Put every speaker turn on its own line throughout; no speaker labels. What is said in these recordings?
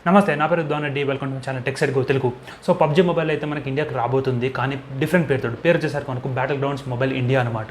నమస్తే, నా పేరు Dhone Reddy. Welcome to channel tech side go Telugu. So PUBG mobile అయితే మనకి ఇండియాకి రాబోతుంది, కానీ డిఫరెంట్ పేరు వచ్చేసరికి మనకు బ్యాటిల్ గ్రౌండ్స్ మొబైల్ ఇండియా అనమాట.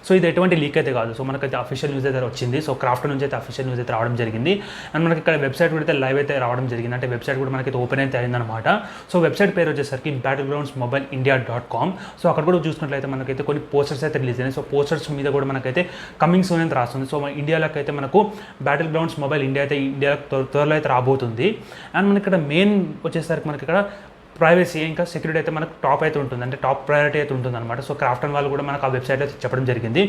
సో ఇది ఎటువంటి లీక్ అయితే కాదు. సో మనకైతే అఫీషియల్ న్యూస్ అయితే వచ్చింది. సో క్రాఫ్ట్ నుంచి అయితే అఫీషియల్ న్యూస్ అయితే రావడం జరిగింది. అండ్ మనకి ఇక్కడ వెబ్సైట్ కూడా అయితే లైవ్ అయితే రావడం జరిగింది. అంటే వెబ్సైట్ కూడా మనకైతే ఓపెన్ అయితే అయిందనమాట. సో వెబ్సైట్ పేరు వచ్చేసరికి బ్యాటిల్ గ్రౌండ్స్ మొబైల్ ఇండియా.com. సో అక్కడ కూడా చూసుకున్నట్లయితే మనకైతే కొన్ని పోస్టర్స్ అయితే రిలీజ్ అయినాయి. సో పోస్టర్స్ మీద కూడా మనకైతే కమింగ్ సూన్ అయితే రాస్తుంది. సో మన ఇండియాలోకి అయితే మనకు బ్యాటిల్ గ్రౌండ్స్ మొబైల్ ఇండియా అయితే ఇండియాలో త్వరలో అయితే రాబోతుంది. అండ్ మనకి ఇక్కడ మెయిన్ వచ్చేసరికి మనకి ఇక్కడ ప్రైవసీ ఇంకా సెక్యూరిటీ అయితే మనకు టాప్ అయితే ఉంటుంది, అంటే టాప్ ప్రయారిటీ అయితే ఉంటుంది అనమాట. సో క్రాఫ్టన్ వాళ్ళు కూడా మనకు ఆ వెబ్సైట్లో చెప్పడం జరిగింది.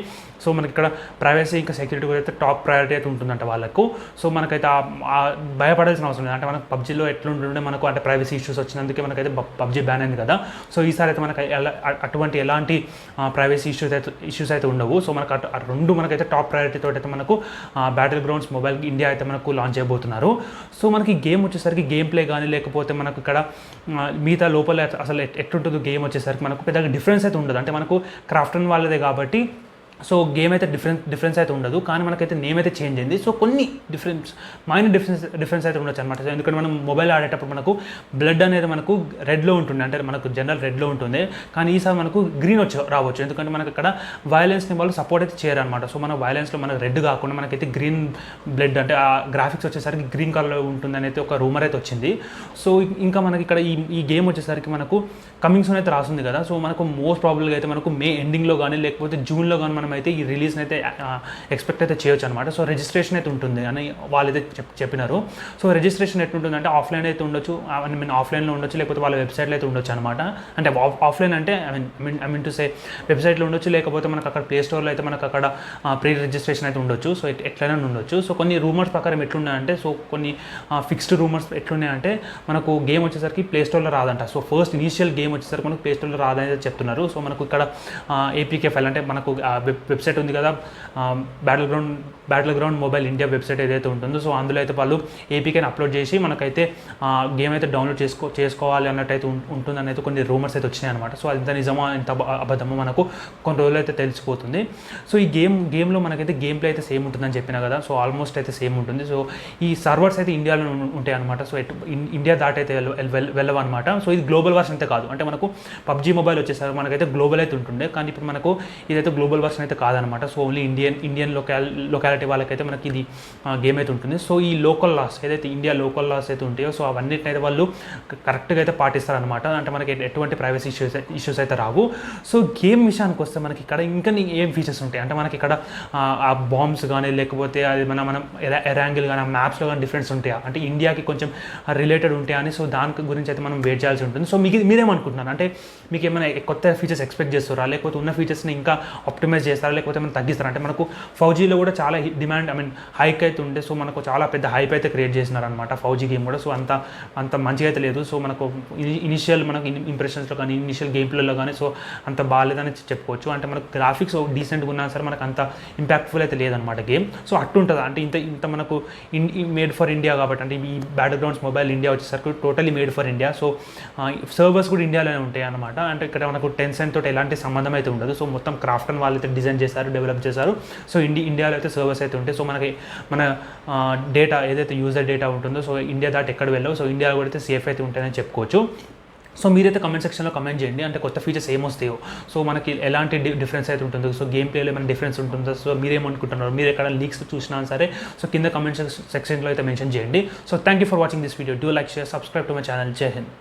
సో మనకి ఇక్కడ ప్రైవసీ ఇంకా సెక్యూరిటీ కూడా అయితే టాప్ ప్రయారిటీ అయితే ఉంటుందంట వాళ్ళకు. సో మనకైతే భయపడాల్సిన అవసరం లేదు. అంటే మనకు పబ్జీలో ఎట్లుంటుండే మనకు అంటే ప్రైవసీ ఇష్యూస్ వచ్చినందుకే మనకైతే పబ్జీ బ్యాన్ అయింది కదా. సో ఈసారి అయితే మనకు అటువంటి ఎలాంటి ప్రైవసీ ఇష్యూస్ అయితే ఉండవు. సో మనకు రెండు మనకైతే టాప్ ప్రయారిటీతో అయితే మనకు బ్యాటిల్ గ్రౌండ్స్ మొబైల్ ఇండియా అయితే మనకు లాంచ్ చేయబోతున్నారు. సో మనకి గేమ్ వచ్చేసరికి గేమ్ ప్లే కానీ లేకపోతే మనకు ఇక్కడ మిగతా లోపల అసలు ఎట్లుంటుందో గేమ్ వచ్చేసరికి మనకు పెద్దగా డిఫరెన్స్ అయితే ఉండదు. అంటే మనకు క్రాఫ్టన్ వాళ్ళదే కాబట్టి సో గేమ్ అయితే డిఫరెన్స్ అయితే ఉండదు, కానీ మనకైతే నేమ్ అయితే చేంజ్ అయింది. సో కొన్ని మైనర్ డిఫరెన్స్ అయితే ఉండొచ్చు అనమాట. సో ఎందుకంటే మనం మొబైల్ ఆడేటప్పుడు మనకు బ్లడ్ అనేది మనకు రెడ్లో ఉంటుంది, అంటే మనకు జనరల్ రెడ్లో ఉంటుంది, కానీ ఈసారి మనకు గ్రీన్ రావచ్చు. ఎందుకంటే మనకు ఇక్కడ వైలెన్స్ని వాళ్ళు సపోర్ట్ అయితే చేయరు అనమాట. సో మన వైలెన్స్లో మనకు రెడ్ కాకుండా మనకైతే గ్రీన్ బ్లడ్, అంటే ఆ గ్రాఫిక్స్ వచ్చేసరికి గ్రీన్ కలర్లో ఉంటుంది అనేది ఒక రూమర్ అయితే వచ్చింది. సో ఇంకా మనకి ఇక్కడ ఈ గేమ్ వచ్చేసరికి మనకు కమింగ్ సూన్ అయితే రాస్తుంది కదా. సో మనకు మోస్ట్ ప్రాబబ్లీగా అయితే మనకు మే ఎండింగ్లో కానీ లేకపోతే జూన్లో కానీ అయితే ఈ రిలీజ్ని అయితే ఎక్స్పెక్ట్ అయితే చేయొచ్చు అనమాట. సో రిజిస్ట్రేషన్ అయితే ఉంటుంది అని వాళ్ళైతే చెప్పినారు. సో రిజిస్ట్రేషన్ ఎట్లుంటుంది అంటే ఆఫ్లైన్ అయితే ఉండొచ్చు, ఆఫ్లైన్లో ఉండొచ్చు, లేకపోతే వాళ్ళ వెబ్సైట్లో అయితే ఉండొచ్చు అనమాట. అంటే ఆఫ్లైన్ అంటే ఐ మీన్ టు సే వెబ్సైట్లో ఉండొచ్చు, లేకపోతే మనకు అక్కడ ప్లే స్టోర్లో అయితే మనకు అక్కడ ప్రీ రిజిస్ట్రేషన్ అయితే ఉండొచ్చు. సో ఎట్లయినా ఉండొచ్చు. సో కొన్ని రూమర్స్ ప్రకారం ఎట్లున్నాయంటే, సో కొన్ని ఫిక్స్డ్ రూమర్స్ ఎట్లున్నాయంటే మనకు గేమ్ వచ్చేసరికి ప్లే స్టోర్లో రాదంట. సో ఫస్ట్ ఇనీషియల్ గేమ్ వచ్చేసరికి మనకు ప్లే స్టోర్లో రాదని చెప్తున్నారు. సో మనకు ఇక్కడ ఏపీకే ఫైల్ అంటే మనకు వెబ్సైట్ ఉంది కదా, battle ground mobile India website ఏదైతే ఉంటుందో, సో అందులో అయితే వాళ్ళు ఏపీకేని అప్లోడ్ చేసి మనకైతే గేమ్ అయితే డౌన్లోడ్ చేసుకోవాలి అన్నట్టయితే ఉంటుందని అయితే కొన్ని రూమర్స్ అయితే వచ్చినాయి అనమాట. సో అది ఎంత నిజమో ఎంత అబద్ధమో మనకు కొన్ని రోజులు అయితే తెలిసిపోతుంది. సో ఈ గేమ్లో మనకైతే గేమ్ ప్లే అయితే సేమ్ ఉంటుందని చెప్పినా కదా. సో ఆల్మోస్ట్ అయితే సేమ్ ఉంటుంది. సో ఈ సర్వర్స్ అయితే ఇండియాలో ఉంటాయి అనమాట. సో ఇండియా దాటి అయితే వెళ్ళవన్నమాట. సో ఇది గ్లోబల్ వర్షన్ అయితే కాదు. అంటే మనకు పబ్జీ మొబైల్ వచ్చేసరికి మనకైతే గ్లోబల్ అయితే ఉంటుండే, కానీ ఇప్పుడు మనకు ఇదైతే గ్లోబల్ వర్షన్ అయితే కాదనమాట. సో ఓన్లీ ఇండియన్ లొకాలిటీ వాళ్ళకైతే మనకి ఇది గేమ్ అయితే ఉంటుంది. సో ఈ లోకల్ లాస్ ఏదైతే ఇండియా లోకల్ లాస్ అయితే ఉంటాయో, సో అవన్నిటిని అయితే వాళ్ళు కరెక్ట్గా అయితే పాటిస్తారనమాట. అంటే మనకి ఎటువంటి ప్రైవసీ ఇష్యూస్ అయితే రావు. సో గేమ్ విషయానికి వస్తే మనకి ఇక్కడ ఇంకా ఏం ఫీచర్స్ ఉంటాయి అంటే మనకి ఇక్కడ ఆ బాంబ్స్ కానీ లేకపోతే అది మనం ఎరాంగిల్ కానీ మ్యాప్స్లో కానీ డిఫరెన్స్ ఉంటాయా, అంటే ఇండియాకి కొంచెం రిలేటెడ్ ఉంటాయా అని. సో దాని గురించి అయితే మనం వెయిట్ చేయాల్సి ఉంటుంది. సో మీరేమనుకుంటున్నారు అంటే మీకు ఏమైనా కొత్త ఫీచర్స్ ఎక్స్పెక్ట్ చేస్తారా, లేకపోతే ఉన్న ఫీచర్స్ని ఇంకా ఆప్టిమైజ్ చేస్తారా, లేకపోతే మనం తగ్గిస్తారా? అంటే మనకు ఫౌజీలో కూడా చాలా డిమాండ్ హైక్ అయితే ఉంటే, సో మనకు చాలా పెద్ద హైప్ అయితే క్రియేట్ చేసినారనమాట ఫౌజీ గేమ్ కూడా. సో అంత మంచిగా అయితే లేదు. సో మనకు ఇనిషియల్ మనకు ఇంప్రెషన్స్లో కానీ ఇనిషియల్ గేమ్ ప్లేలో కానీ సో అంత బాగాలేదని చెప్పుకోవచ్చు. అంటే మనకు గ్రాఫిక్స్ డీసెంట్గా ఉన్నా సరే మనకు అంత ఇంపాక్ట్ఫుల్ అయితే లేదనమాట గేమ్. సో అట్టుంటుంది అంటే ఇంత మనకు మేడ్ ఫర్ ఇండియా కాబట్టి, అంటే ఈ బ్యాటిల్ గ్రౌండ్స్ మొబైల్ ఇండియా వచ్చేసరికి totally made for India. So servers కూడా ఇండియాలోనే ఉంటాయి అనమాట. అంటే ఇక్కడ మనకు టెన్సెంట్ తోటి ఎలాంటి సంబంధం అయితే ఉండదు. సో మొత్తం క్రాఫ్టన్ వాళ్ళు అయితే డిజైన్ చేశారు, డెవలప్ చేశారు. సో ఇండియాలో అయితే సర్వర్స్ అయితే ఉంటాయి. సో మన డేటా ఏదైతే యూజర్ డేటా ఉంటుందో సో ఇండియా దాటి ఎక్కడ వెళ్ళవు. సో ఇండియాలో కూడా అయితే సేఫ్ అయితే ఉంటాయని చెప్పుకోవచ్చు. సో మీరైతే కమెంట్ సెక్షన్లో కమెంట్ చేయండి, అంటే కొత్త ఫీచర్స్ ఏమొస్తాయో, సో మనకి ఎలాంటి డిఫరెన్స్ అయితే ఉంటుందో, సో గేమ్ ప్లేలో ఏమైనా డిఫరెన్స్ ఉంటుందో, సో మీరేమనుకుంటున్నారు, మీరు ఎక్కడ లీక్స్ చూసినా సరే సో కింద కమెంట్ సెక్షన్లో అయితే మెన్షన్ చేయండి. So thank you for watching this video. Do like, share, subscribe to my channel. జై హింద్.